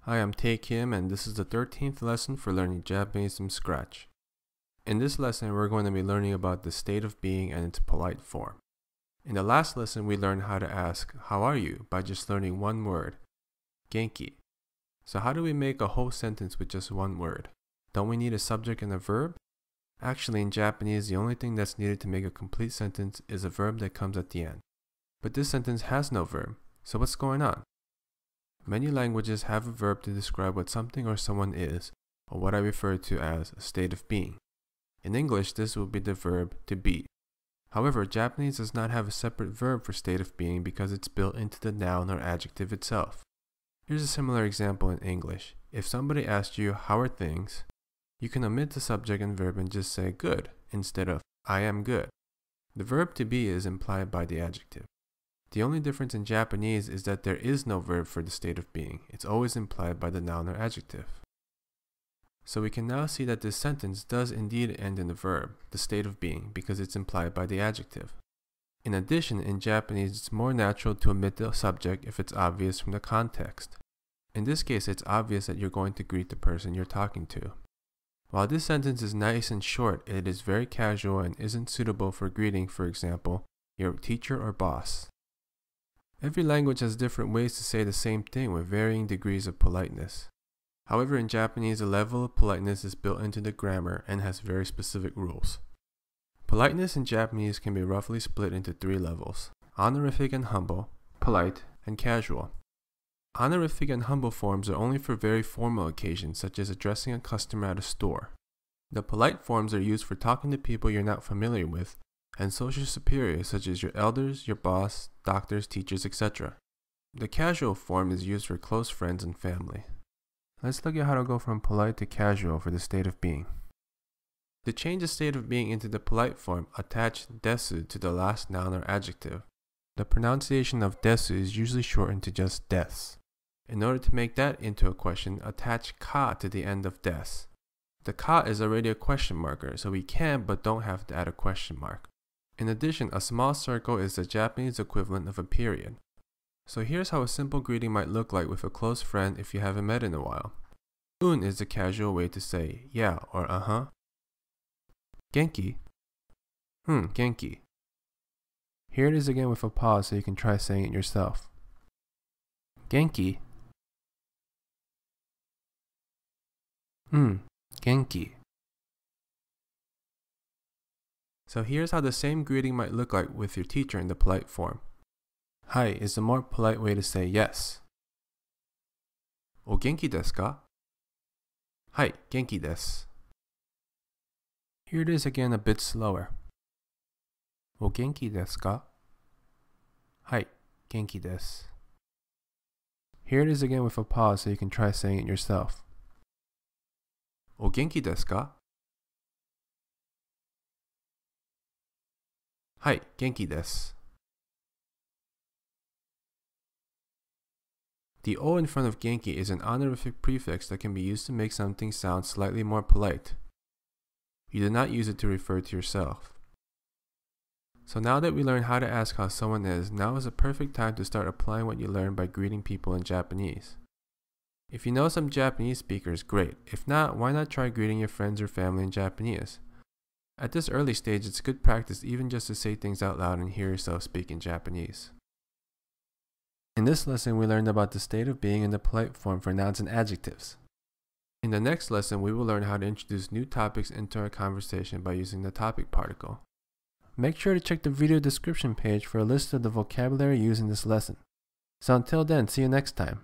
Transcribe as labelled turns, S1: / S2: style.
S1: Hi, I'm Tae Kim, and this is the 13th lesson for learning Japanese from scratch. In this lesson, we're going to be learning about the state of being and its polite form. In the last lesson, we learned how to ask, "How are you?" by just learning one word, genki. So how do we make a whole sentence with just one word? Don't we need a subject and a verb? Actually, in Japanese, the only thing that's needed to make a complete sentence is a verb that comes at the end. But this sentence has no verb, so what's going on? Many languages have a verb to describe what something or someone is, or what I refer to as a state of being. In English, this will be the verb to be. However, Japanese does not have a separate verb for state of being because it's built into the noun or adjective itself. Here's a similar example in English. If somebody asked you, "How are things?" you can omit the subject and verb and just say "good" instead of "I am good." The verb to be is implied by the adjective. The only difference in Japanese is that there is no verb for the state of being. It's always implied by the noun or adjective. So we can now see that this sentence does indeed end in the verb, the state of being, because it's implied by the adjective. In addition, in Japanese, it's more natural to omit the subject if it's obvious from the context. In this case, it's obvious that you're going to greet the person you're talking to. While this sentence is nice and short, it is very casual and isn't suitable for greeting, for example, your teacher or boss. Every language has different ways to say the same thing with varying degrees of politeness. However, in Japanese, the level of politeness is built into the grammar and has very specific rules. Politeness in Japanese can be roughly split into 3 levels: honorific and humble, polite, and casual. Honorific and humble forms are only for very formal occasions, such as addressing a customer at a store. The polite forms are used for talking to people you're not familiar with, and social superiors such as your elders, your boss, doctors, teachers, etc. The casual form is used for close friends and family. Let's look at how to go from polite to casual for the state of being. To change the state of being into the polite form, attach desu to the last noun or adjective. The pronunciation of desu is usually shortened to just des. In order to make that into a question, attach ka to the end of des. The ka is already a question marker, so we can but don't have to add a question mark. In addition, a small circle is the Japanese equivalent of a period. So here's how a simple greeting might look like with a close friend if you haven't met in a while. Is the casual way to say yeah or uh-huh. Genki? Genki. Here it is again with a pause so you can try saying it yourself. Genki? Genki. So here's how the same greeting might look like with your teacher in the polite form. Hi is the more polite way to say yes. O genki desu ka? Hai, genki desu. Here it is again a bit slower. O genki desu ka? Hai, genki desu. Here it is again with a pause so you can try saying it yourself. O genki desu ka? Hai, genki desu. The O in front of genki is an honorific prefix that can be used to make something sound slightly more polite. You do not use it to refer to yourself. So now that we learned how to ask how someone is, now is a perfect time to start applying what you learned by greeting people in Japanese. If you know some Japanese speakers, great. If not, why not try greeting your friends or family in Japanese? At this early stage, it's good practice even just to say things out loud and hear yourself speak in Japanese. In this lesson, we learned about the state of being in the polite form for nouns and adjectives. In the next lesson, we will learn how to introduce new topics into our conversation by using the topic particle. Make sure to check the video description page for a list of the vocabulary used in this lesson. So until then, see you next time.